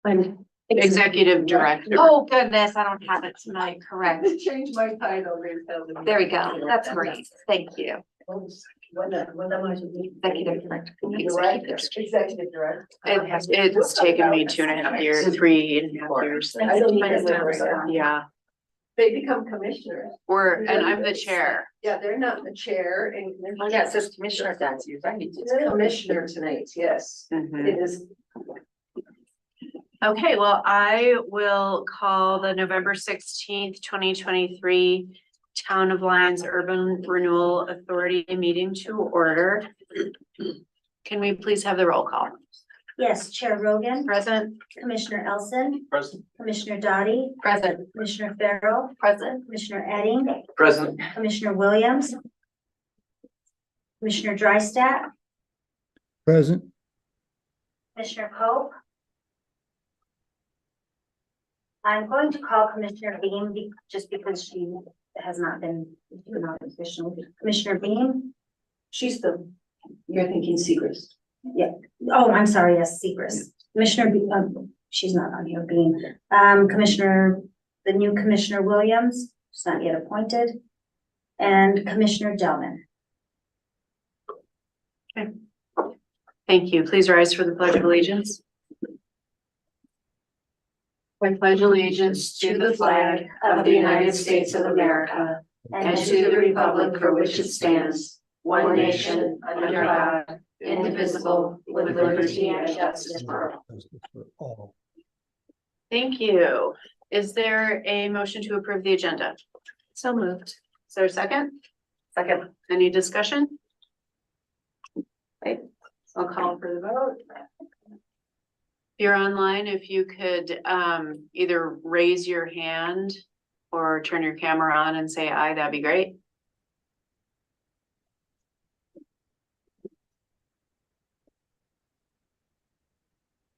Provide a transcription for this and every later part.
I'm executive director. Oh, goodness, I don't have it tonight, correct. Change my title. There we go. That's great. Thank you. Executive director. Executive director. It's taken me 2.5 years, 3.5 years. I don't even Yeah, They become commissioners. and I'm the chair. Yeah, they're not the chair and. Oh, yeah, it says Commissioner, that's you, right? It's commissioner tonight, yes. Mhm. It is. Okay, well, I will call the November 16th, 2023 Town of Lyons Urban Renewal Authority meeting to order. Can we please have the roll call? Yes, Chair Rogan, Present? Commissioner Elson, Present. Commissioner Dottie, Present. Commissioner Farrell, Present. Commissioner Edding, Present. Commissioner Williams, Commissioner Drystat, Present. Commissioner Pope. I'm going to call Commissioner Beam just because she has not been, not official. Commissioner Beam. She's the, you're thinking Segrist. Oh, I'm sorry, yes, Segrist. Commissioner Beam, she's not on here, Beam. Commissioner, the new Commissioner Williams, she's not yet appointed. And Commissioner Delman. Thank you. Please rise for the Pledge of Allegiance. I pledge allegiance to the flag of the United States of America and to the republic for which it stands, one nation, under God, indivisible, with liberty and justice for all. Thank you. Is there a motion to approve the agenda? So moved. Is there a second? Second. Any discussion? Okay, I'll call for the vote. If you're online, if you could either raise your hand or turn your camera on and say aye, that'd be great.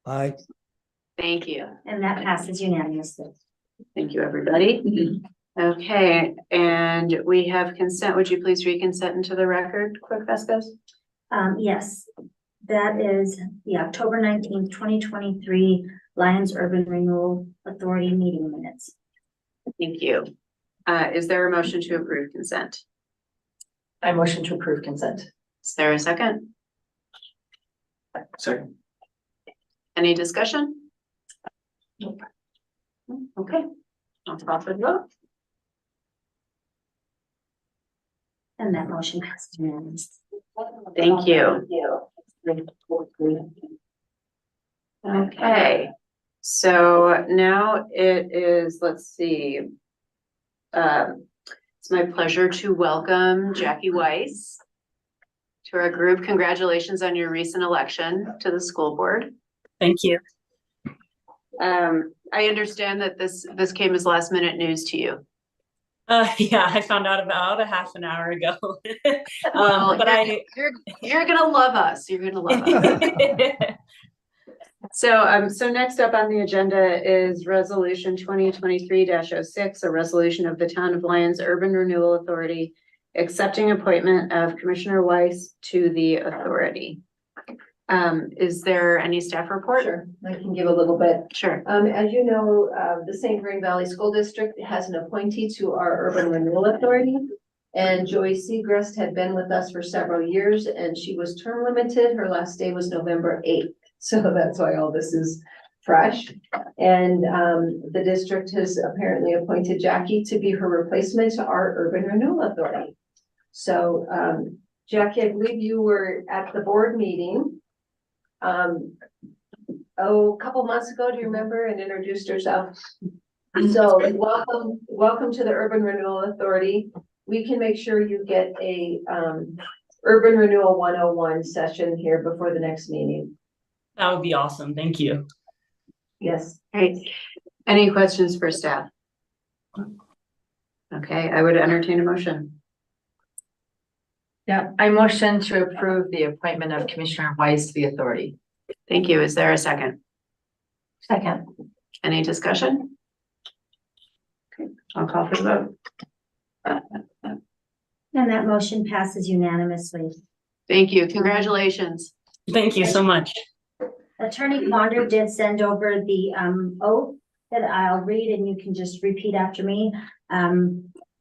Aye. Thank you. And that passes unanimously. Thank you, everybody. Okay, and we have consent. Would you please read consent into the record, Clerk Vasquez? Yes, that is the October 19th, 2023 Lyons Urban Renewal Authority meeting minutes. Thank you. Is there a motion to approve consent? I motion to approve consent. Is there a second? Second. Any discussion? Nope. Okay, I'll call for the vote. And that motion passes unanimously. Thank you. Okay, so now it is, let's see. It's my pleasure to welcome Jackie Weiss to our group. Congratulations on your recent election to the school board. Thank you. I understand that this came as last minute news to you. Yeah, I found out about a half an hour ago. Well, but you're gonna love us. You're gonna love us. So next up on the agenda is resolution 2023-06, a resolution of the Town of Lyons Urban Renewal Authority accepting appointment of Commissioner Weiss to the authority. Is there any staff report? Sure, I can give a little bit. Sure. As you know, the St. Green Valley School District has an appointee to our Urban Renewal Authority. And Joy Segrist had been with us for several years and she was term limited. Her last day was November 8th. So that's why all this is fresh. And the district has apparently appointed Jackie to be her replacement to our Urban Renewal Authority. So Jackie, I believe you were at the board meeting a couple months ago, do you remember, and introduced herself? So welcome to the Urban Renewal Authority. We can make sure you get a Urban Renewal 101 session here before the next meeting. that would be awesome. Thank you. Yes. Great. Any questions for staff? Okay, I would entertain a motion. Yeah, I motion to approve the appointment of Commissioner Weiss to the authority. Thank you. Is there a second? Second. Any discussion? Okay, I'll call for the vote. And that motion passes unanimously. Thank you. Congratulations. Thank you so much. Attorney Quander did send over the oath that I'll read and you can just repeat after me.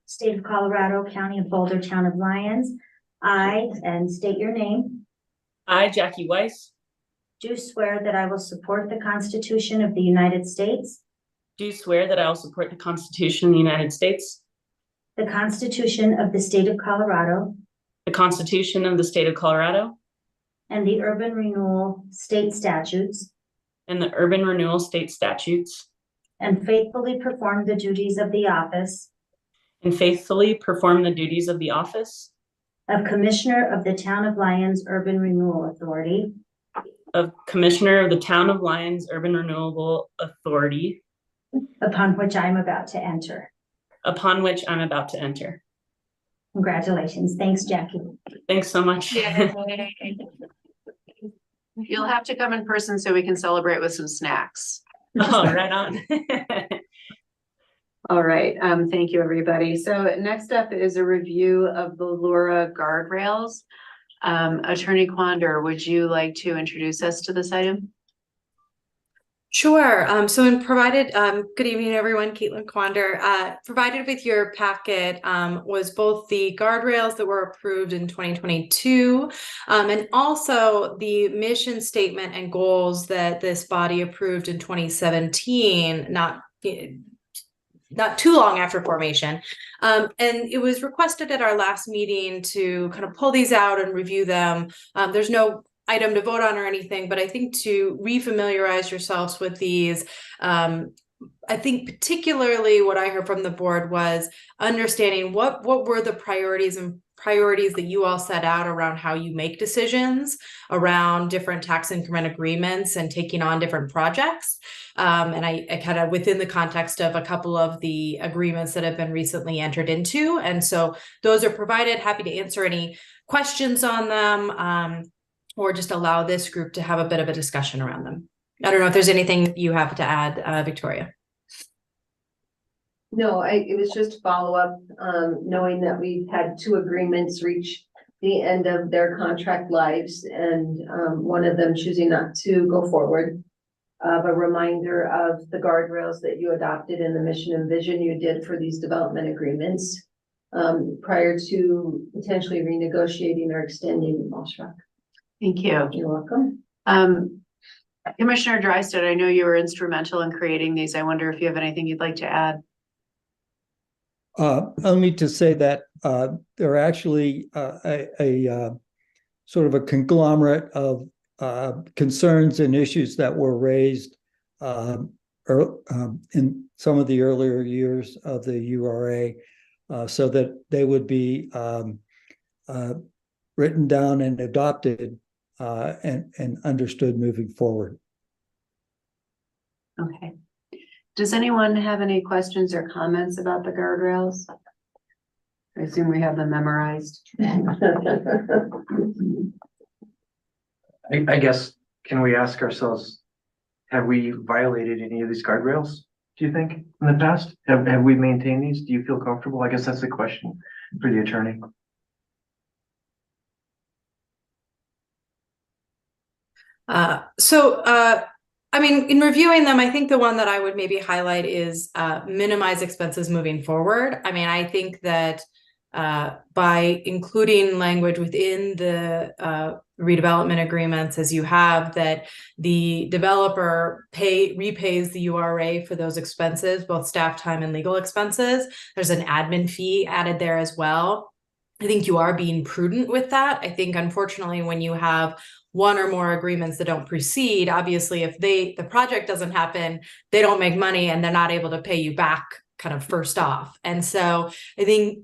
State of Colorado, County of Boulder, Town of Lyons. I, and state your name, I, Jackie Weiss, do swear that I will support the Constitution of the United States, do swear that I will support the Constitution of the United States, the Constitution of the State of Colorado, the Constitution of the State of Colorado, and the Urban Renewal State Statutes, and the Urban Renewal State Statutes, and faithfully perform the duties of the office and faithfully perform the duties of the office of Commissioner of the Town of Lyons Urban Renewal Authority of Commissioner of the Town of Lyons Urban Renewal Authority, upon which I am about to enter. upon which I'm about to enter. Congratulations. Thanks, Jackie. Thanks so much. You'll have to come in person so we can celebrate with some snacks. Oh, right on. All right, thank you, everybody. So next up is a review of the Laura guardrails. Attorney Quander, would you like to introduce us to this item? Sure. So good evening, everyone. Caitlin Quander. Provided with your packet was both the guardrails that were approved in 2022 and also the mission statement and goals that this body approved in 2017, not too long after formation. And it was requested at our last meeting to kind of pull these out and review them. There's no item to vote on or anything, but I think to refamiliarize yourselves with these, I think particularly what I heard from the board was understanding what were the priorities that you all set out around how you make decisions around different tax increment agreements and taking on different projects. And I kind of within the context of a couple of the agreements that have been recently entered into. And so those are provided. Happy to answer any questions on them or just allow this group to have a bit of a discussion around them. I don't know if there's anything you have to add, Victoria. No, it was just follow up, knowing that we've had 2 agreements reach the end of their contract lives and one of them choosing not to go forward. A reminder of the guardrails that you adopted in the mission and vision you did for these development agreements prior to potentially renegotiating or extending Mossrock. Thank you. You're welcome. Commissioner Drysdale, I know you were instrumental in creating these. I wonder if you have anything you'd like to add. Only to say that they're actually a sort of a conglomerate of concerns and issues that were raised in some of the earlier years of the URA, so that they would be written down and adopted and understood moving forward. Okay. Does anyone have any questions or comments about the guardrails? I assume we have them memorized. I guess, can we ask ourselves, have we violated any of these guardrails, do you think, in the past? Have we maintained these? Do you feel comfortable? I guess that's the question for the attorney. I mean, in reviewing them, I think the one that I would maybe highlight is minimize expenses moving forward. I mean, I think that by including language within the redevelopment agreements, as you have, that the developer repays the URA for those expenses, both staff time and legal expenses. There's an admin fee added there as well. I think you are being prudent with that. I think, unfortunately, when you have 1 or more agreements that don't proceed, obviously, if the project doesn't happen, they don't make money and they're not able to pay you back kind of first off. And so I think,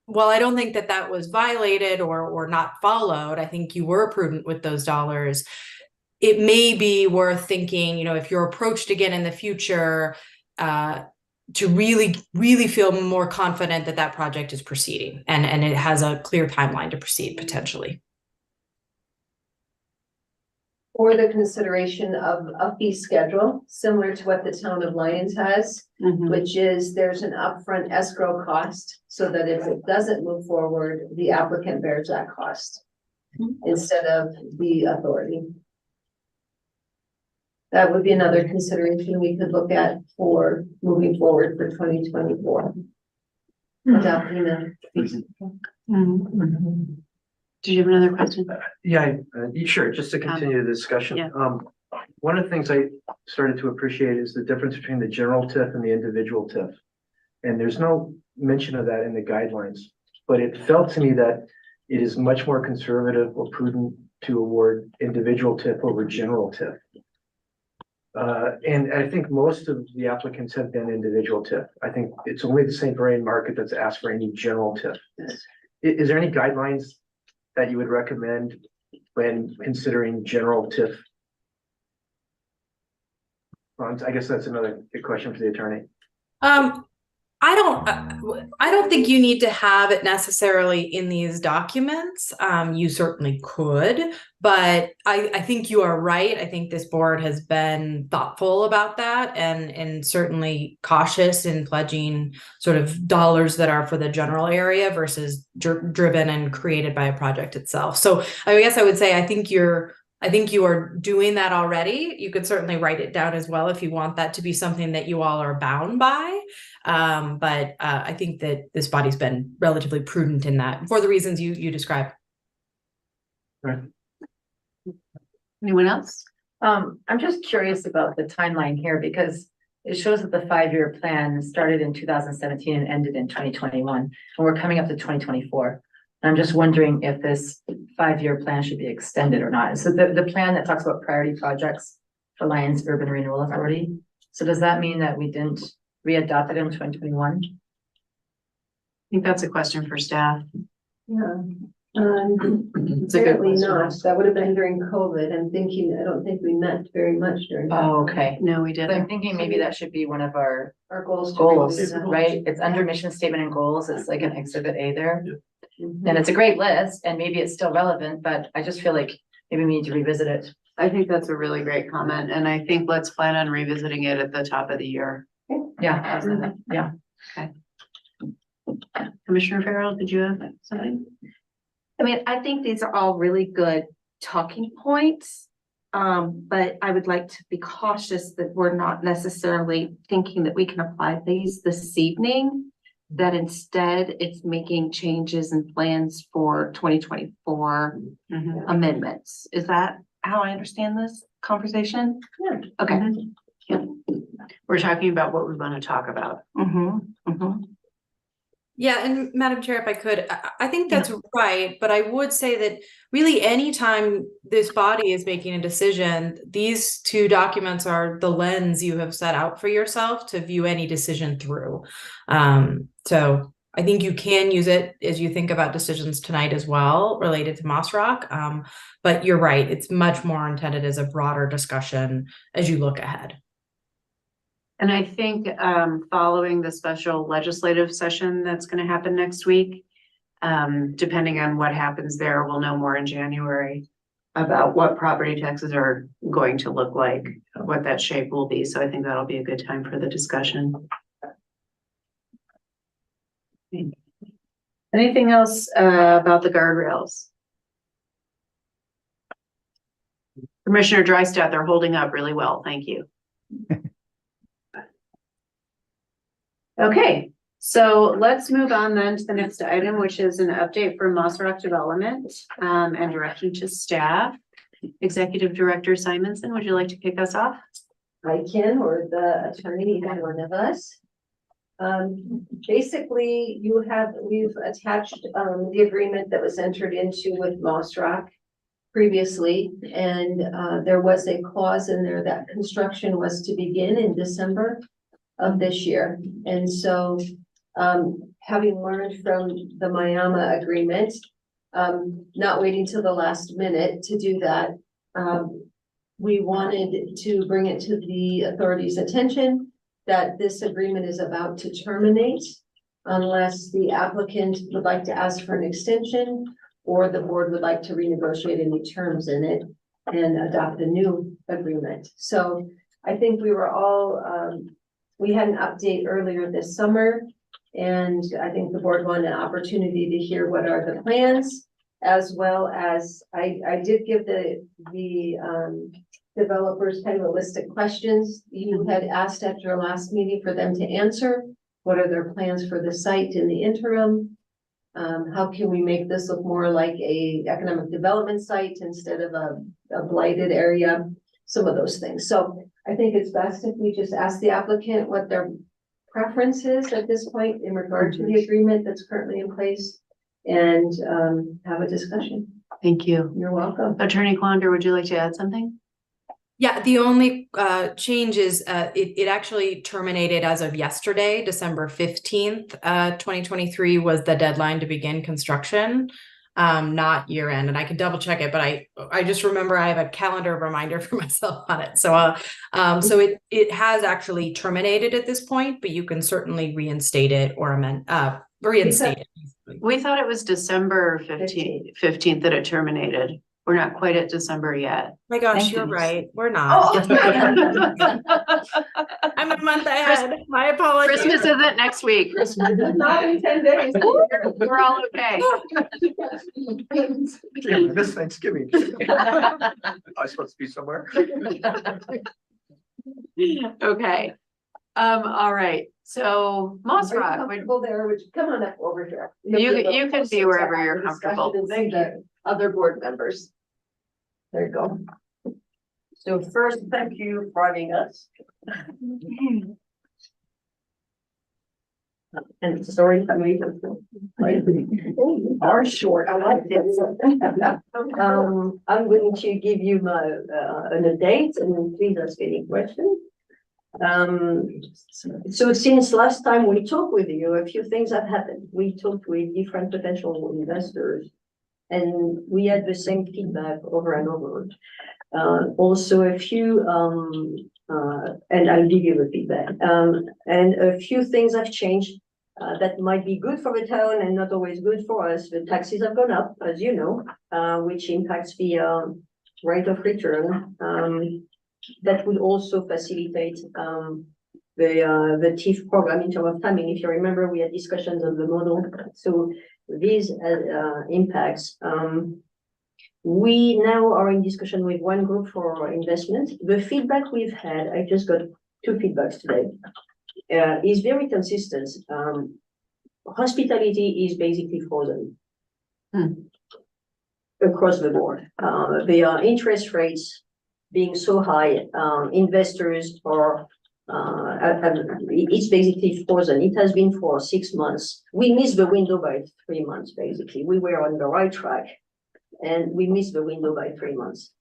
while I don't think that that was violated or not followed, I think you were prudent with those dollars. It may be worth thinking, if you're approached again in the future, to really, really feel more confident that that project is proceeding and it has a clear timeline to proceed potentially. Or the consideration of a fee schedule, similar to what the town of Lyons has, which is there's an upfront escrow cost so that if it doesn't move forward, the applicant bears that cost instead of the authority. that would be another consideration we could look at for moving forward for 2024. Adopting a Did you have another question? Yeah, sure, just to continue the discussion. yeah. One of the things I started to appreciate is the difference between the general TIF and the individual TIF. And there's no mention of that in the guidelines, but it felt to me that it is much more conservative or prudent to award individual TIF over general TIF. And I think most of the applicants have been individual TIF. I think it's only the St. Brian market that's asked for any general TIF. Is there any guidelines that you would recommend when considering general TIF funds? I guess that's another good question for the attorney. I don't think you need to have it necessarily in these documents. You certainly could, but I think you are right. I think this board has been thoughtful about that and certainly cautious in pledging sort of dollars that are for the general area versus driven and created by a project itself. So I guess I would say I think you are doing that already. You could certainly write it down as well if you want that to be something that you all are bound by. But I think that this body's been relatively prudent in that for the reasons you described. Right. Anyone else? I'm just curious about the timeline here because it shows that the 5-year plan started in 2017 and ended in 2021, and we're coming up to 2024. And I'm just wondering if this 5-year plan should be extended or not. So the plan that talks about priority projects for Lyons Urban Renewal Authority. So does that mean that we didn't re-adopt it in 2021? I think that's a question for staff. Yeah. It's a good Apparently question. not. That would have been during COVID. I don't think we met very much during that. Oh, okay. No, we So I'm didn't. thinking maybe that should be one of our Our goals. goals, right? It's under mission statement and goals. It's like an exhibit A there. And it's a great list and maybe it's still relevant, but I just feel like maybe we need to revisit it. I think that's a really great comment. And I think let's plan on revisiting it at the top of the year. Yeah, yeah. Commissioner Farrell, did you have something? I mean, I think these are all really good talking points. But I would like to be cautious that we're not necessarily thinking that we can apply these this evening. That instead it's making changes and plans for 2024 amendments. Is that how I understand this conversation? Yeah. Okay. We're talking about what we want to talk about. Yeah, and Madam Chair, if I could, I think that's right, but I would say that really anytime this body is making a decision, these two documents are the lens you have set out for yourself to view any decision through. So I think you can use it as you think about decisions tonight as well related to Moss Rock. But you're right, it's much more intended as a broader discussion as you look ahead. And I think following the special legislative session that's going to happen next week, depending on what happens there, we'll know more in January about what property taxes are going to look like, what that shape will be. So I think that'll be a good time for the discussion. Anything else about the guardrails? Commissioner Drysdale, they're holding up really well. Thank you. Okay, so let's move on then to the next item, which is an update for Moss Rock Development and direction to staff. Executive Director Simonson, would you like to kick us off? I can, or the attorney, either one of us. Basically, we've attached the agreement that was entered into with Moss Rock previously, and there was a clause in there that construction was to begin in December of this year. And so, having learned from the Miami agreement, not waiting till the last minute to do that, we wanted to bring it to the authority's attention that this agreement is about to terminate unless the applicant would like to ask for an extension or the board would like to renegotiate any terms in it and adopt a new agreement. So I think we were all, we had an update earlier this summer, and I think the board wanted an opportunity to hear what are the plans, as well as I did give the developers kind of a list of questions you had asked at your last meeting for them to answer. What are their plans for the site in the interim? How can we make this look more like a economic development site instead of a blighted area? Some of those things. So I think it's best if we just ask the applicant what their preference is at this point in regard to the agreement that's currently in place and have a discussion. Thank you. You're welcome. Attorney Quander, would you like to add something? Yeah, the only change is it actually terminated as of yesterday, December 15th, 2023 was the deadline to begin construction, not year end. And I can double check it, but I just remember I have a calendar reminder for myself on it. So so it has actually terminated at this point, but you can certainly reinstate it or reinstate it. We thought it was December 15th that it terminated. We're not quite at December yet. My gosh, Thank you're goodness. right. We're not. I'm a month ahead. My apologies. Christmas isn't next week. Not in 10 days. We're all okay. This Thanksgiving. I was supposed to be somewhere. Okay. All right. So Moss Are you Rock, comfortable there? Would you come on up over here? you can be wherever you're comfortable. Thank you. Other board members. There you go. So first, thank you for having us. And sorry, I made are short. I like this. I'm going to give you my an update and please ask any questions. So since last time we talked with you, a few things have happened. We talked with different potential investors and we had the same feedback over and over. Also a few, and I'll give you the feedback. And a few things have changed that might be good for the town and not always good for us. The taxes have gone up, as you know, which impacts the rate of return. That would also facilitate the TIF program in terms of timing. If you remember, we had discussions on the model. So these impacts. We now are in discussion with one group for investment. The feedback we've had, I just got 2 feedbacks today, is very consistent. Hospitality is basically frozen across the board. The interest rates being so high, investors are, it's basically frozen. It has been for 6 months. We missed the window by 3 months, basically. We were on the right track and we missed the window by 3 months.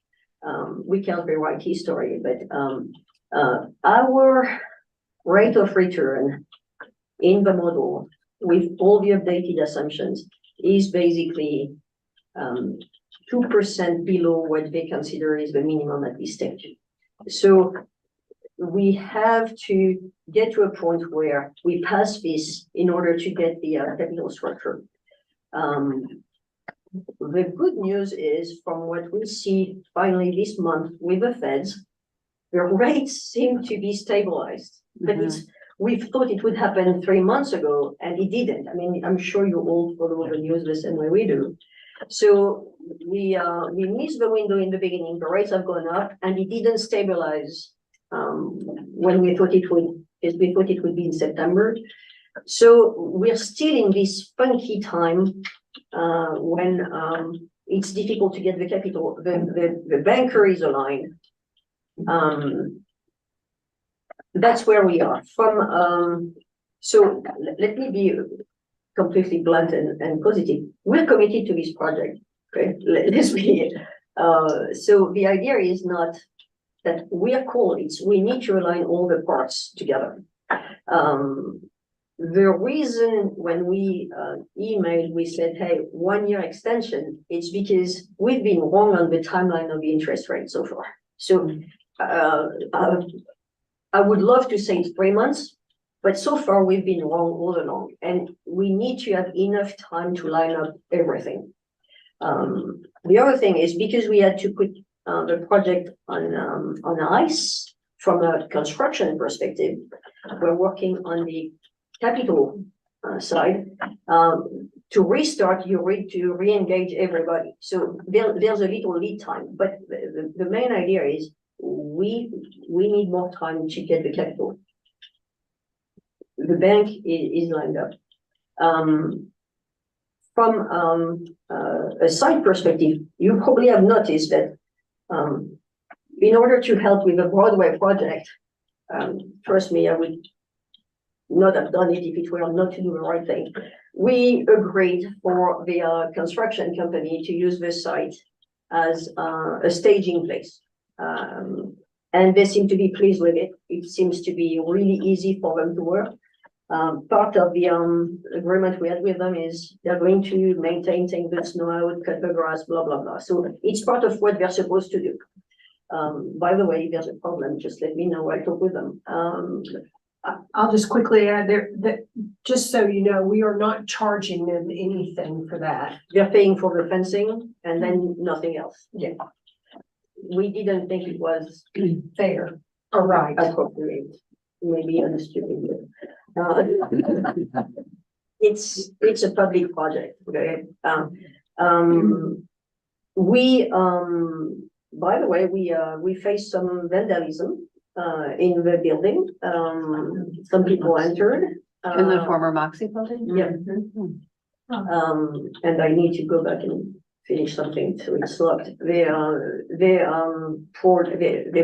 We can't rewrite history, but our rate of return in the model with all the updated assumptions is basically 2% below what they consider is the minimum at this stage. So we have to get to a point where we pass this in order to get the capital structure. The good news is from what we see finally this month with the feds, the rates seem to be stabilized, but we thought it would happen 3 months ago and it didn't. I mean, I'm sure you all follow the news the same way we do. So we missed the window in the beginning, the rates have gone up and it didn't stabilize when we thought it would, as we thought it would be in September. So we're still in this funky time when it's difficult to get the capital. The banker is aligned. That's where we are from. So let me be completely blunt and positive. We're committed to this project. Okay, let's be. So the idea is not that we are called. It's we need to align all the parts together. The reason when we emailed, we said, hey, 1 year extension, it's because we've been wrong on the timeline of the interest rate so far. So I would love to say it's 3 months, but so far we've been wrong all along and we need to have enough time to line up everything. The other thing is because we had to put the project on ice from a construction perspective, we're working on the capital side. To restart, you need to re-engage everybody. So there's a little lead time, but the main idea is we need more time to get the capital. The bank is lined up. From a side perspective, you probably have noticed that in order to help with the Broadway project, trust me, I would not have done it if it were not to do the right thing. We agreed for the construction company to use the site as a staging place. And they seem to be pleased with it. It seems to be really easy for them to work. Part of the agreement we had with them is they're going to maintain, take the snow out, cut the grass, blah, blah, blah. So it's part of what they're supposed to do. By the way, if there's a problem, just let me know. I'll talk with them. I'll just quickly add there that, just so you know, we are not charging them anything for that. They're paying for the fencing and then nothing else. Yeah. We didn't think it was Fair. All right. appropriate, maybe understood. It's a public project, okay? We, by the way, we faced some vandalism in the building. Some people entered. In the former Moxie building? Yeah. And I need to go back and finish something, so it's locked. They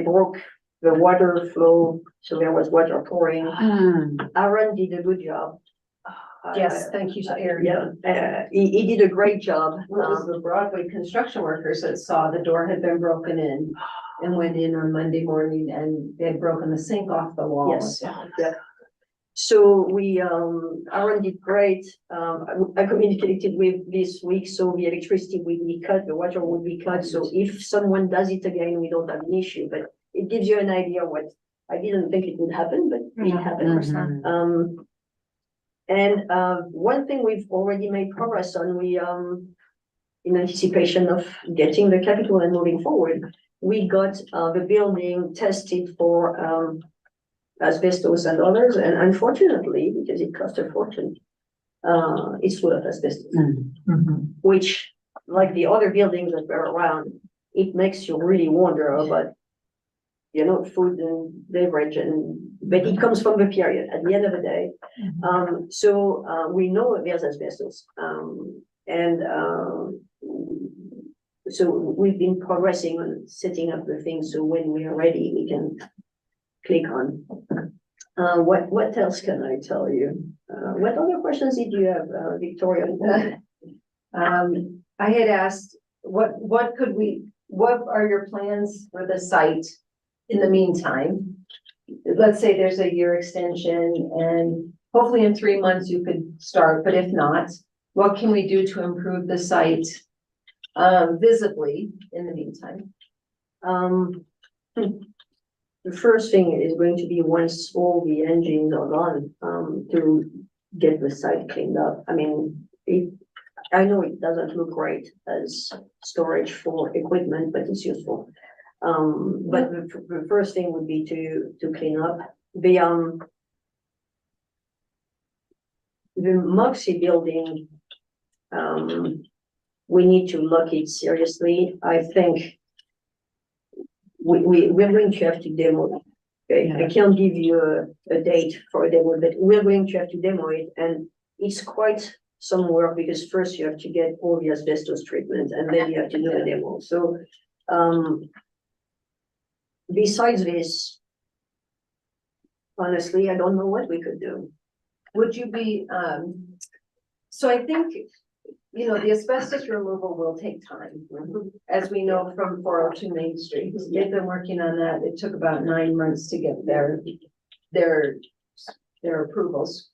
broke the water flow, so there was water pouring. Aaron did a good job. Yes, thank you, Aaron. Yeah, he did a great job. It was the Broadway construction workers that saw the door had been broken in and went in on Monday morning and they had broken the sink off the wall. Yes, yeah. So Aaron did great. I communicated with this week, so the electricity will be cut, the water will be cut. So if someone does it again, we don't have an issue, but it gives you an idea what, I didn't think it would happen, but it happened. And one thing we've already made progress on, we, in anticipation of getting the capital and moving forward, we got the building tested for asbestos and others, and unfortunately, because it cost a fortune, it's full of asbestos, which, like the other buildings that were around, it makes you really wonder about, you know, food and beverage, but it comes from the period at the end of the day. So we know there's asbestos, and so we've been progressing on setting up the things, so when we are ready, we can click on. What else can I tell you? What other questions did you have, Victoria? I had asked, what are your plans for the site in the meantime? Let's say there's a year extension and hopefully in 3 months you could start, but if not, what can we do to improve the site visibly in the meantime? The first thing is going to be, once all the engines are gone, to get the site cleaned up. I mean, I know it doesn't look great as storage for equipment, but it's useful. But the first thing would be to clean up. The Moxie building, we need to look it seriously. I think we're going to have to demo it. Okay, I can't give you a date for a demo, but we're going to have to demo it, and it's quite some work, because first you have to get all the asbestos treatment and then you have to do a demo. So besides this, honestly, I don't know what we could do. Would you be, so I think, you know, the asbestos removal will take time, as we know from 402 Main Street. They've been working on that. It took about 9 months to get their approvals.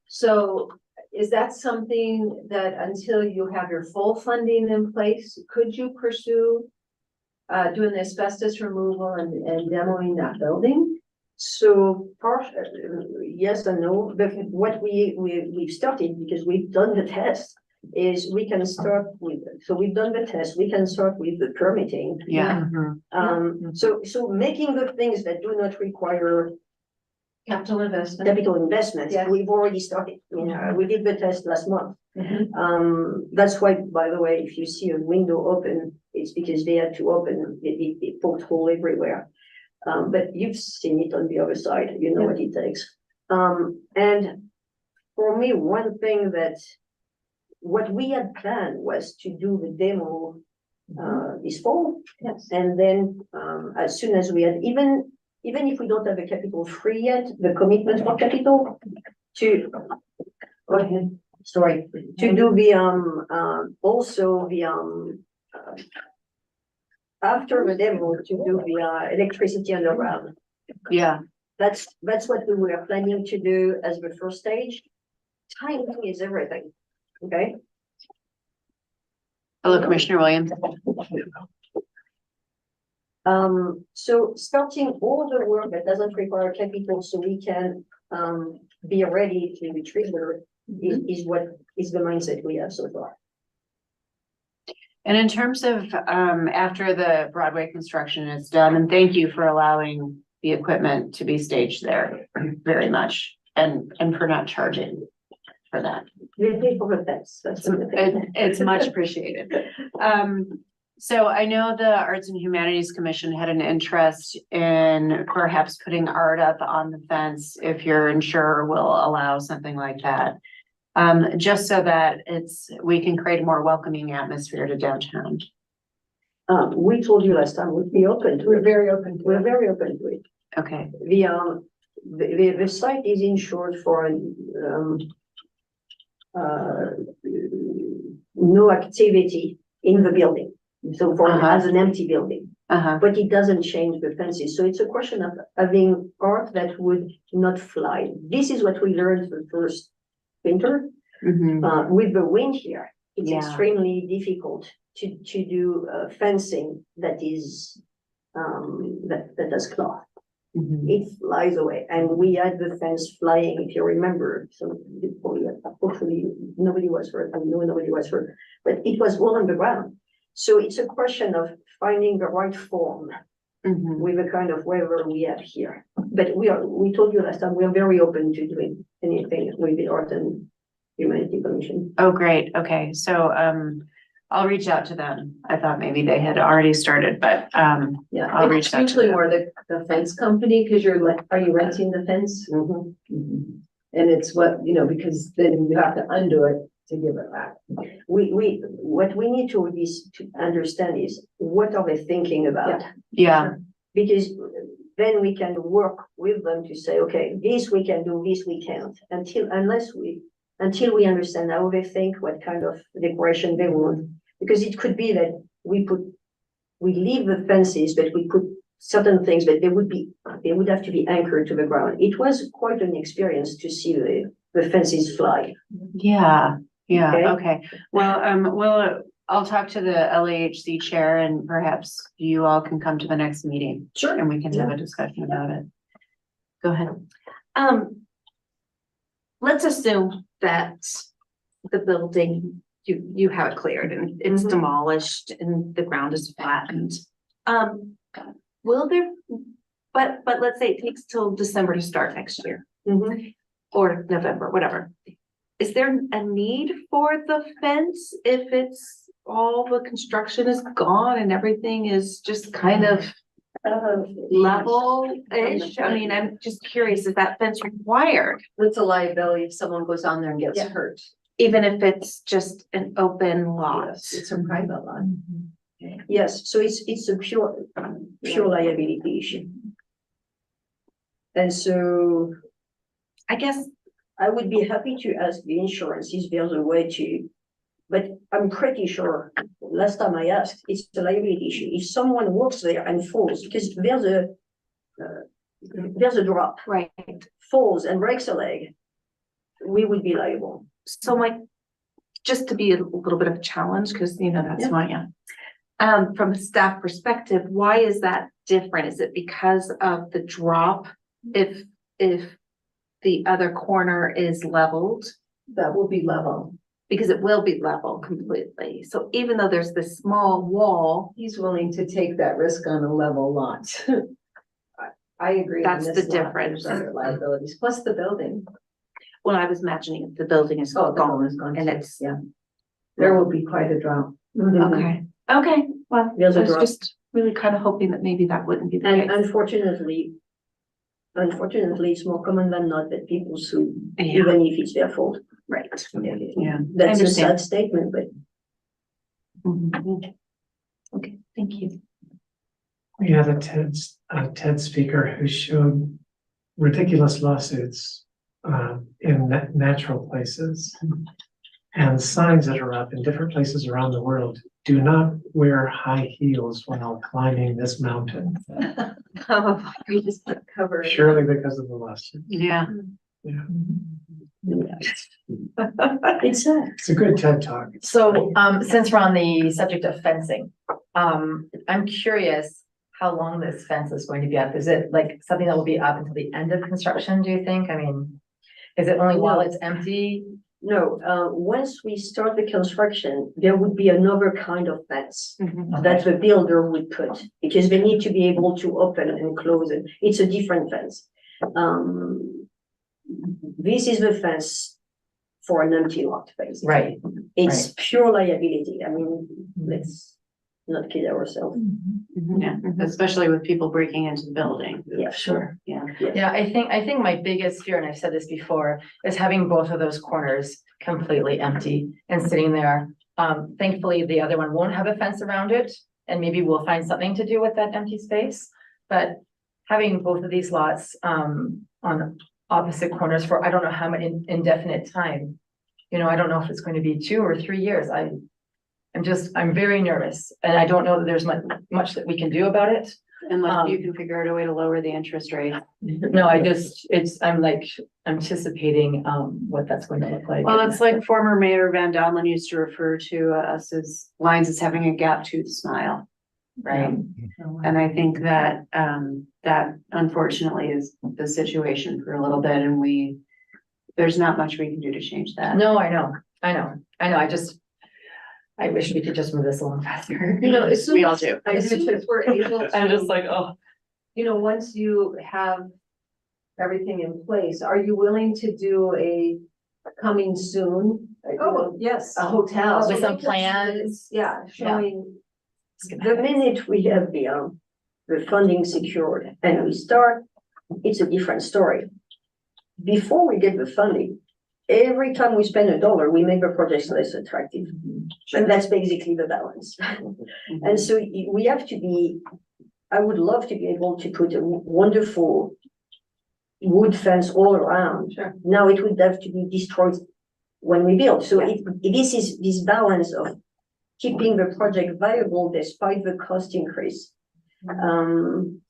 So is that something that, until you have your full funding in place, could you pursue doing the asbestos removal and demoing that building? So yes and no, but what we've started, because we've done the test, is we can start with, so we've done the test, we can start with the permitting. So making the things that do not require Capital investment. Yes. We've already started. We did the test last month. That's why, by the way, if you see a window open, it's because they had to open it poked hole everywhere. But you've seen it on the other side, you know what it takes. And for me, one thing that what we had planned was to do the demo this fall. Yes. And then as soon as we had, even if we don't have the capital free yet, the commitment for capital to go ahead, sorry, to do the also the after the demo to do the electricity underground. Yeah. That's what we were planning to do as the first stage. Timing is everything, okay? Hello, Commissioner Williams. So starting all the work that doesn't require capital so we can be ready to the trigger is what is the mindset we have so far. And in terms of, after the Broadway construction is done, and thank you for allowing the equipment to be staged there very much, and for not charging for that. We pay for the fence, that's the thing. It's much appreciated. So I know the Arts and Humanities Commission had an interest in perhaps putting art up on the fence if your insurer will allow something like that. Just so that we can create a more welcoming atmosphere to downtown. We told you last time, we'd be open to it. We're very open to We're it. very open to it. Okay. The site is insured for no activity in the building. So for as an empty building, but it doesn't change the fences. So it's a question of having art that would not fly. This is what we learned the first winter. With the wind here, it's extremely difficult to do fencing that is that has cloth. It flies away, and we had the fence flying, if you remember. So hopefully nobody was hurt. I know nobody was hurt, but it was all on the ground. So it's a question of finding the right form with the kind of weather we have here. But we told you last time, we are very open to doing anything with the Art and Humanity Commission. Oh, great. Okay. So, I'll reach out to them. I thought maybe they had already started, but, Yeah, I'll reach it's out to usually them. more the fence company, because you're like, are you renting the fence? And it's what, because then you have to undo it to give it back. What we need to understand is what are they thinking about? Yeah. Because then we can work with them to say, okay, this we can do, this we can't, until we understand how they think, what kind of decoration they want. Because it could be that we leave the fences, but we put certain things, but they would have to be anchored to the ground. It was quite an experience to see the fences fly. Yeah. Yeah. Okay. Okay. Well, I'll talk to the LAHC chair, and perhaps you all can come to the next meeting. Sure. And we can have a discussion about it. Go ahead. Let's assume that the building, you have it cleared and it's demolished and the ground is flattened. Will there, but let's say it takes till December to start next year. Or November, whatever. Is there a need for the fence if it's all the construction is gone and everything is just kind of level-ish? I mean, I'm just curious, is that fence required? It's a liability if someone goes on there and gets hurt. Even if it's just an open lot? Yes, it's a private lot. Yes, so it's a pure liability issue. And so I guess I would be happy to ask the insurance if there's a way to, but I'm pretty sure, last time I asked, it's a liability issue. If someone walks there and falls, because there's a drop, right. falls and breaks a leg, we would be liable. So just to be a little bit of a challenge, because that's who I am. From a staff perspective, why is that different? Is it because of the drop? If the other corner is leveled? That will be level. Because it will be level completely. So even though there's this small wall. He's willing to take that risk on a level lot. I agree. That's the difference. Other liabilities, plus the building. Well, I was imagining if the building is Oh, the gone, building is gone and too, it's. There will be quite a drop. Okay, well, There's a I was drop. just really kind of hoping that maybe that wouldn't be the And case. unfortunately, it's more common than not that people sue, Yeah. even if it's their fault. Right. Yeah. That's a understand. sad statement, but Mhm. Okay, thank you. We had a TED speaker who showed ridiculous lawsuits in natural places and signs that are up in different places around the world. Do not wear high heels while climbing this mountain. Oh, we just put cover. Surely because of the lawsuit. Yeah. Yeah, it's sad. it's a good TED talk. So, since we're on the subject of fencing, I'm curious how long this fence is going to be up. Is it like something that will be up until the end of construction, do you think? I mean, is it only while it's empty? No, once we start the construction, there would be another kind of fence Mhm. that the builder would put, because they need to be able to open and close it. It's a different fence. This is the fence for an empty lot, basically. Right. It's pure liability. I mean, let's not kid ourselves. Yeah. Especially with people breaking into the building. Yeah, Sure. Yeah. Yeah, I think my biggest fear, and I've said this before, is having both of those corners completely empty and sitting there. Thankfully, the other one won't have a fence around it, and maybe we'll find something to do with that empty space. But having both of these lots on opposite corners for I don't know how many indefinite time. You know, I don't know if it's going to be 2 or 3 years. I'm very nervous, and I don't know that there's much that we can do about it. Unless you can figure out a way to lower the interest rate. No, I'm like anticipating what that's going to look like. Well, it's like former Mayor Van Dalen used to refer to us as Lyons as having a gap tooth smile. Right? And I think that that unfortunately is the situation for a little bit, and there's not much we can do to change that. No, I know. I wish we could just move this along faster. You know, as soon We all as, do. as soon as we're able to. I'm just like, oh. You know, once you have everything in place, are you willing to do a coming soon? Oh, yes. A hotel. With some plans. Yeah, showing. The minute we have the funding secured and we start, it's a different story. Before we get the funding, every time we spend $1, we make the projects less attractive. And that's basically the balance. And so we have to I would love to be able to put a wonderful wood fence all around. Sure. Now it would have to be destroyed when we build. So this is this balance of keeping the project viable despite the cost increase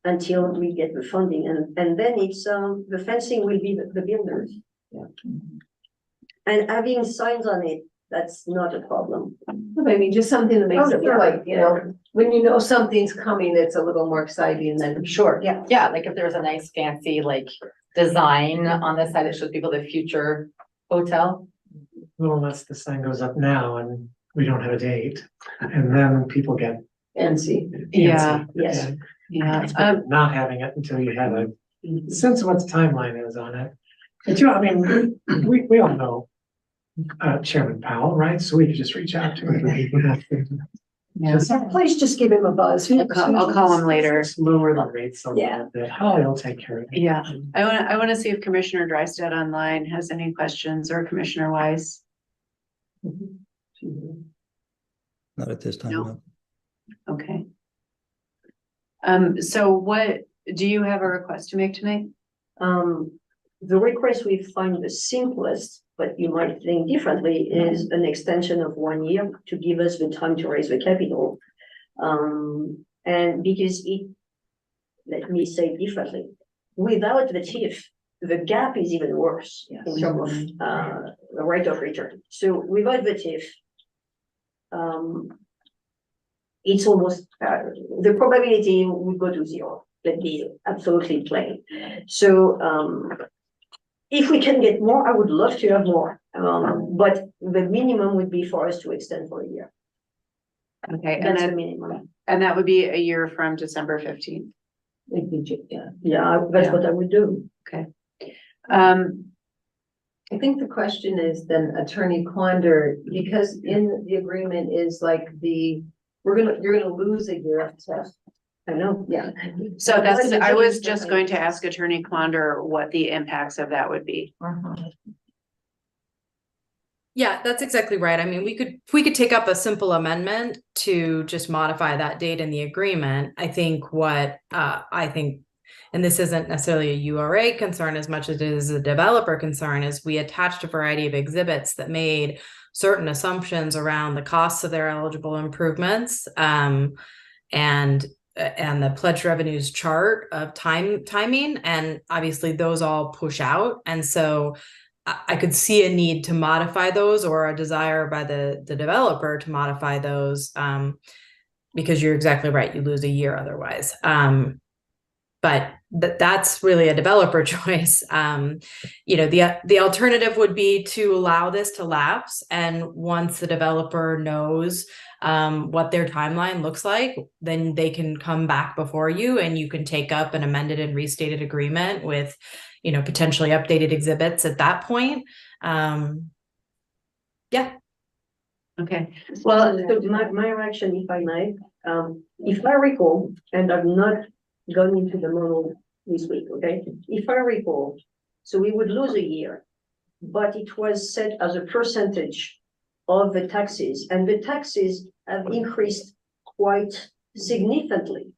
until we get the funding. And then it's the fencing will be the builders. Yeah. And having signs on it, that's not a problem. I mean, just something that makes Oh, it feel yeah. like, you know, when you know something's coming, it's a little more exciting than. Sure. Yeah. Yeah, like if there's a nice fancy like design on the side that shows people the future hotel. Well, unless the sign goes up now and we don't have a date, and then people get Fancy. Yeah. antsy. Yes. Yeah. It's better not having it until you have a sense of what the timeline is on it. But you know, I mean, we all know Chairman Powell, right? So we could just reach out to him. Yeah. Please just give him a buzz. I'll call him later. Just lower the rates a Yeah. little bit. Oh, he'll take care of it. Yeah. I want to see if Commissioner Drystad online has any questions, or Commissioner Wise. Not at this time, No. no. Okay. So what, do you have a request to make tonight? The request we find the simplest, but you might think differently, is an extension of 1 year to give us the time to raise the capital. And because let me say it differently, without the TIF, the gap is even worse in terms of the rate of return. So without the TIF, it's almost, the probability would go to 0. Let's be absolutely plain. So if we can get more, I would love to have more. But the minimum would be for us to extend for a year. Okay, and That's the then, minimum. and that would be a year from December 15th. Yeah, that's what I would do. I think the question is then Attorney Quander, because in the agreement is like you're gonna lose a year of test. I know, yeah. So that's, But I was it's just okay. going to ask Attorney Clonder what the impacts of that would be. Yeah, that's exactly right. I mean, we could take up a simple amendment to just modify that date in the agreement. I think and this isn't necessarily a URA concern as much as it is a developer concern, is we attached a variety of exhibits that made certain assumptions around the costs of their eligible improvements, and the pledged revenues chart of timing, and obviously those all push out. And so I could see a need to modify those, or a desire by the developer to modify those, because you're exactly right, you lose a year otherwise. But that's really a developer choice. The alternative would be to allow this to lapse, and once the developer knows what their timeline looks like, then they can come back before you, and you can take up an amended and restated agreement with, potentially updated exhibits at that point. Yeah. Okay. Well, so my reaction, if I may, if I recall, and I've not gone into the model this week, okay? If I recall, so we would lose a year, but it was set as a percentage of the taxes, and the taxes have increased quite significantly.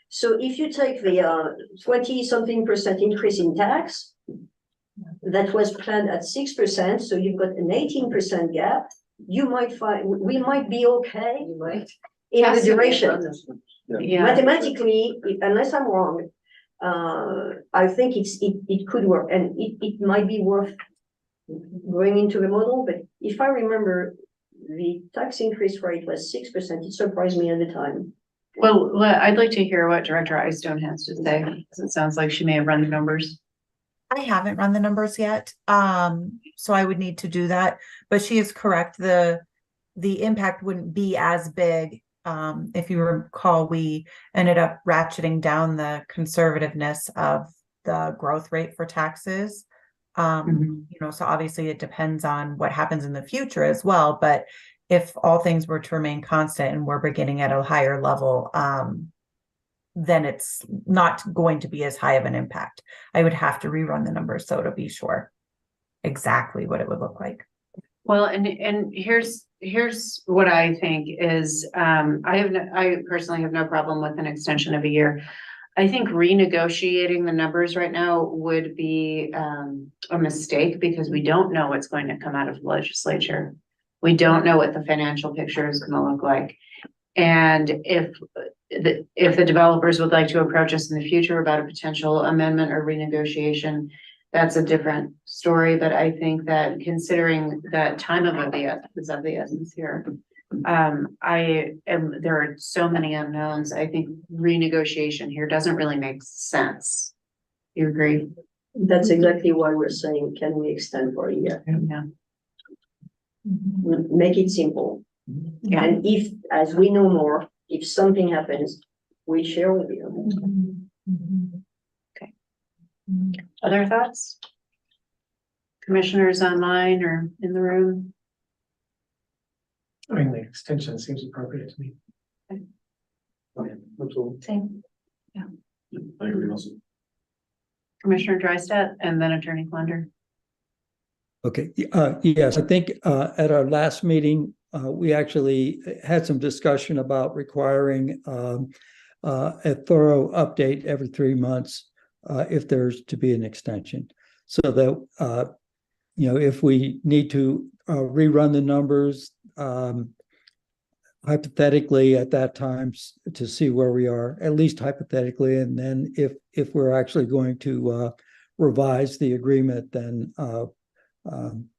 So if you take the 20-something% increase in tax, that was planned at 6%, so you've got an 18% gap, you might find, we might be okay in the duration. Yeah. Mathematically, unless I'm wrong, I think it could work, and it might be worth going into the model, but if I remember, the tax increase rate was 6%. It surprised me at the time. Well, I'd like to hear what Director Eystone has to say, because it sounds like she may have run the numbers. I haven't run the numbers yet, so I would need to do that. But she is correct. The impact wouldn't be as big. If you recall, we ended up ratcheting down the conservativeness of the growth rate for taxes. So obviously it depends on what happens in the future as well. But if all things were to remain constant and we're beginning at a higher level, then it's not going to be as high of an impact. I would have to rerun the numbers so to be sure exactly what it would look like. Well, and here's what I think is, I personally have no problem with an extension of a year. I think renegotiating the numbers right now would be a mistake, because we don't know what's going to come out of the legislature. We don't know what the financial picture is going to look like. And if the developers would like to approach us in the future about a potential amendment or renegotiation, that's a different story. But I think that considering that time of the essence here, there are so many unknowns. I think renegotiation here doesn't really make sense. You agree? That's exactly why we're saying, can we extend for a year? Yeah. Make it simple. Yeah. And if, as we know more, if something happens, we share with you. Okay. Other thoughts? Commissioners online or in the room? I mean, the extension seems appropriate to me. Absolutely. Same. I agree also. Commissioner Drysdale and then Attorney Clonder. Okay, yes, I think at our last meeting, we actually had some discussion about requiring a thorough update every 3 months if there's to be an extension. So that, if we need to rerun the numbers hypothetically at that time to see where we are, at least hypothetically, and then if we're actually going to revise the agreement, then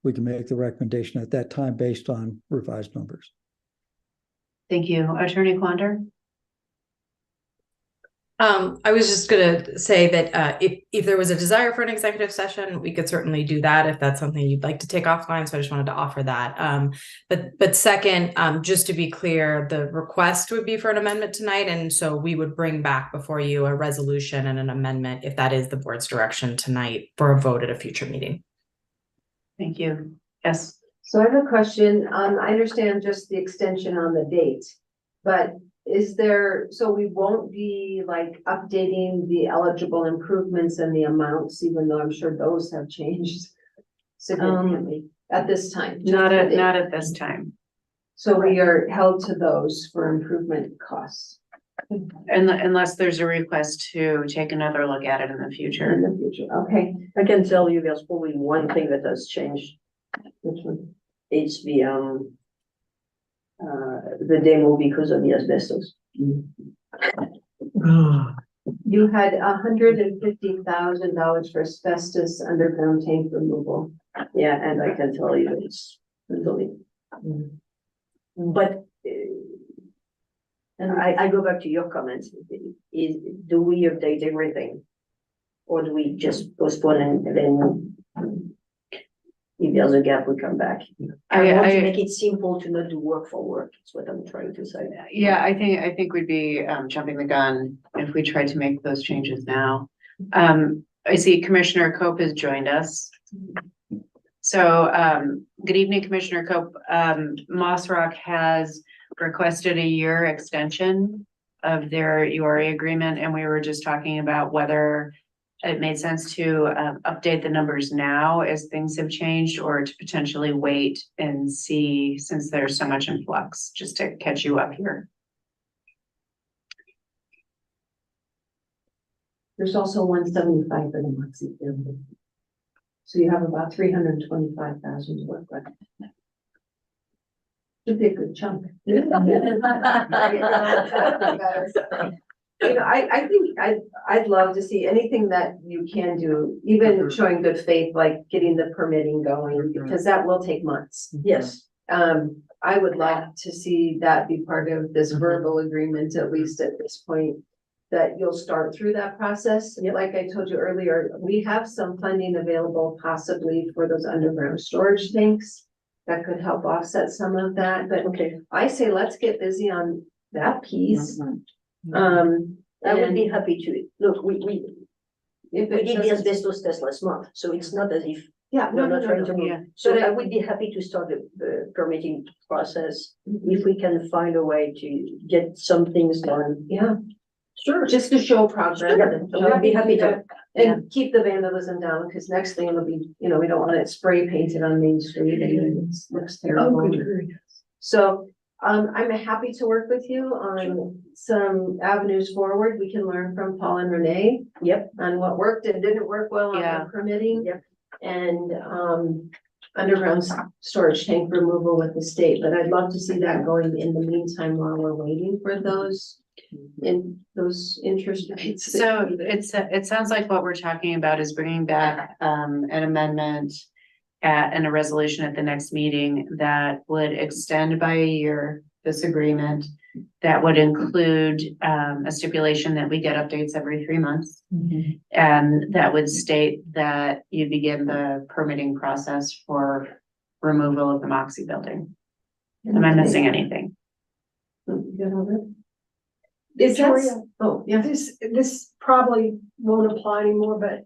we can make the recommendation at that time based on revised numbers. Thank you. Attorney Clonder? I was just going to say that if there was a desire for an executive session, we could certainly do that if that's something you'd like to take offline. So I just wanted to offer that. But second, just to be clear, the request would be for an amendment tonight. And so we would bring back before you a resolution and an amendment if that is the board's direction tonight for a vote at a future meeting. Thank you. Yes. So I have a question. I understand just the extension on the date, but is there, so we won't be like updating the eligible improvements and the amounts, even though I'm sure those have changed significantly at this time? Not at this time. So we are held to those for improvement costs Unless there's a request to take another look at it in the in future. the future. Okay. I can tell you there's probably one thing that has changed. Which one? It's the demo because of the asbestos. Ah, You had $150,000 for asbestos underground tank removal. Yeah, and I can tell you it's really. But and I go back to your comments, do we update everything? Or do we just postpone and then if there's a gap, we come back? I want to make it simple to not do work for work, that's what I'm trying to say. Yeah, I think we'd be jumping the gun if we tried to make those changes now. I see Commissioner Cope has joined us. So, good evening, Commissioner Cope. Moss Rock has requested a year extension of their URA agreement, and we were just talking about whether it made sense to update the numbers now as things have changed, or to potentially wait and see, since there's so much in flux, just to catch you up here. There's also 175 for the Moxie building. So you have about 325,000 to work with. Should be a good chunk. You know, I think I'd love to see anything that you can do, even showing good faith, like getting the permitting going, because that will take months. Yes. I would love to see that be part of this verbal agreement, at least at this point, that you'll start through that process. Like I told you earlier, we have some funding available possibly for those underground storage tanks that could help offset some of that, but I say, let's get busy on that piece. I would be happy to, look, we If did it the doesn't, asbestos test last month, so it's not as if yeah, we're no, not trying to move. yeah. So But I would be happy to start the permitting process if we can find a way to get some things done. yeah, Sure. just to show progress. Sure. I'd be happy to. And keep the vandalism down, because next thing it'll be, you know, we don't want it spray painted on Main Street and it looks terrible. So, I'm happy to work with you on some avenues forward. We can learn from Paul and Renee. Yep. On what worked and didn't work well on Yeah. the permitting. Yep. And, underground storage tank removal with the state, but I'd love to see that going in the meantime while we're waiting for those interest rates. So it sounds like what we're talking about is bringing back an amendment and a resolution at the next meeting that would extend by a year this agreement, that would include a stipulation that we get updates every 3 months. And that would state that you begin the permitting process for removal of the Moxie building. Am I missing anything? Is that, Victoria, oh, yeah. this probably won't apply anymore, but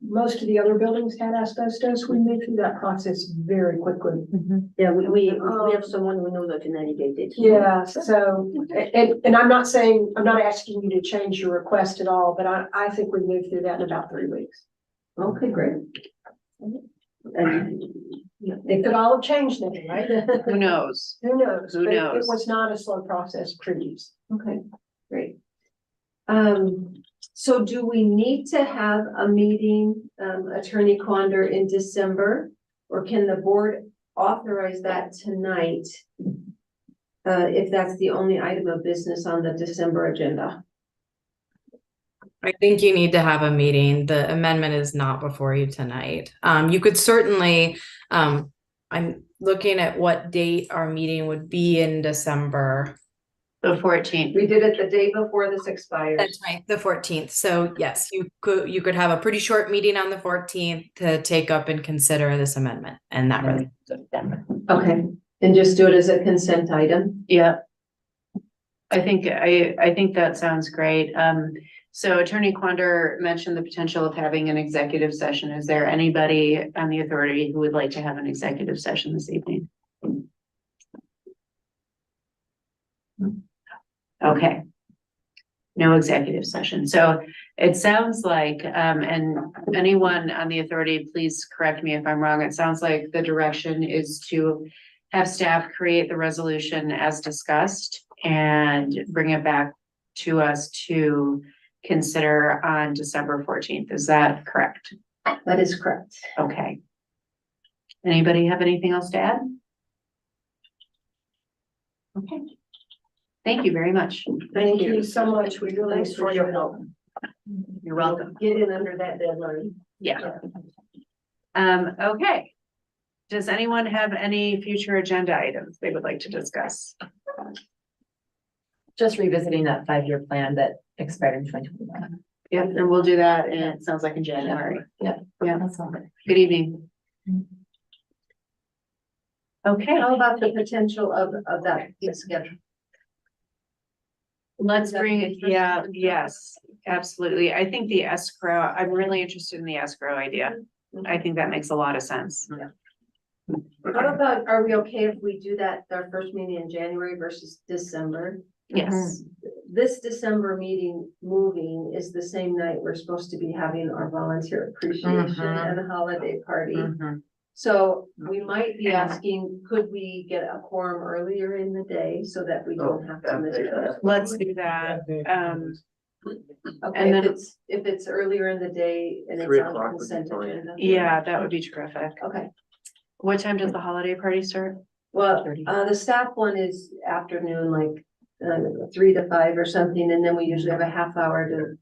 most of the other buildings had asbestos. We moved through that process very quickly. Yeah, we have someone who knows how to navigate it. Yeah, so, and I'm not saying, I'm not asking you to change your request at all, but I think we moved through that in about 3 weeks. Okay, great. And It could all have changed then, right? Who knows? Who knows? Who But knows? It was not a slow process previous. Okay, great. So do we need to have a meeting, Attorney Quander, in December? Or can the board authorize that tonight? If that's the only item of business on the December agenda? I think you need to have a meeting. The amendment is not before you tonight. You could certainly, I'm looking at what date our meeting would be in December. The 14th. We did it the day before this expires. That's right, the 14th. So yes, you could have a pretty short meeting on the 14th to take up and consider this amendment and that. Okay, and just do it as a consent item? Yeah. I think that sounds great. So Attorney Quander mentioned the potential of having an executive session. Is there anybody on the authority who would like to have an executive session this evening? Okay. No executive session. So it sounds like, and anyone on the authority, please correct me if I'm wrong. It sounds like the direction is to have staff create the resolution as discussed and bring it back to us to consider on December 14th. Is that correct? That is correct. Okay. Anybody have anything else to add? Okay. Thank you very much. Thank you so much. We really Thanks for your help. You're welcome. Get in under that deadline. Yeah. Okay. Does anyone have any future agenda items they would like to discuss? Just revisiting that 5-year plan that expired in 2021. Yep, and we'll do that, and it sounds like in January. Yeah. Yeah. That's all. Good evening. Okay, How about the potential of that fee schedule? let's bring it, yeah, yes, absolutely. I think the escrow, I'm really interested in the escrow idea. I think that makes a lot of sense. How about, are we okay if we do that, our first meeting in January versus December? Yes, This December meeting moving is the same night we're supposed to be having our volunteer appreciation and a holiday party. Mhm. So we might be asking, could we get a quorum earlier in the day so that we don't have to miss it? Let's do that. Okay, And then- if it's earlier in the day and it's 3 on o'clock would be consent fine. agenda. Yeah, that would be terrific. Okay, What time does the holiday party start? well, the staff one is afternoon, like 3 to 5 or something, and then we usually have a half hour to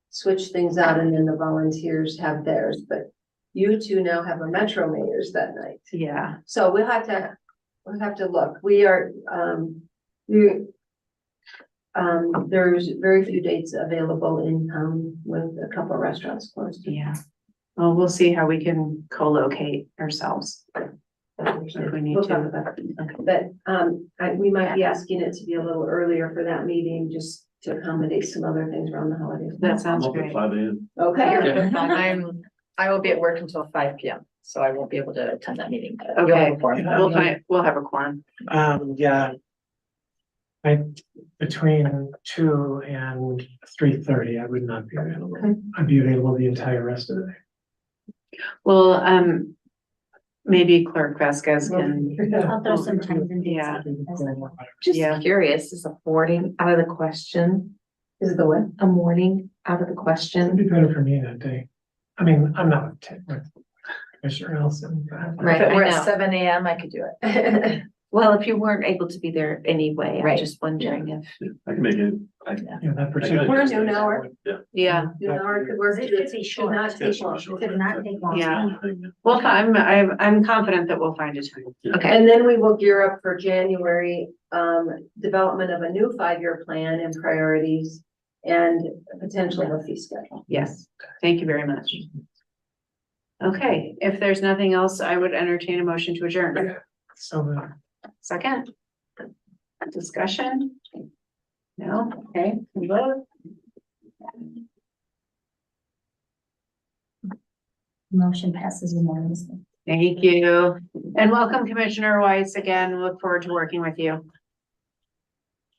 switch things out, and then the volunteers have theirs, but you two now have a Metro Mayors that night. Yeah, So we'll have to look. We are, there's very few dates available in town with a couple of restaurants closed. yeah. Well, we'll see how we can co-locate ourselves. If we need We'll to. talk about it. But, we might be asking it to be a little earlier for that meeting, just to accommodate some other things around the holidays. That sounds great. Okay. I will be at work until 5 p.m. So I won't be able to attend that meeting. but Okay. you'll have a quorum. We'll have a quorum. Yeah. Between 2 and 3:30, I would not be available. I'd be available the entire rest of the day. Well, maybe Clerk Vasquez can, I'll throw some time in. Yeah. Just Yeah. curious, is a morning out of the question? Is the what? A morning out of the It'd question? be better for me that day. I mean, I'm not with Commissioner Nelson. Right, If it were I at know. 7 a.m., I could do it. Well, if you weren't able to be there anyway, I'm Right. just wondering if. I can make it. Yeah, that particular. We're noon hour. yeah, Noon hour could work. It should be short. Not take long. It could not take long. Yeah. well, I'm confident that we'll find a time. Okay, And then we will gear up for January, development of a new 5-year plan and priorities and potentially a fee schedule. Yes, thank you very much. Okay, if there's nothing else, I would entertain a motion to adjourn. So, Second? Discussion? No, okay, we vote. Motion passes unanimously. Thank you. And welcome Commissioner Weiss again. Look forward to working with you.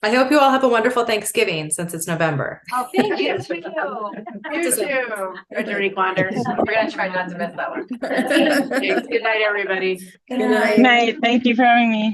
I hope you all have a wonderful Thanksgiving since it's November. Oh, thank you. You too. Attorney Quanders. We're gonna try not to miss that one. Thanks. Good night, everybody. Good night. Night. Thank you for having me.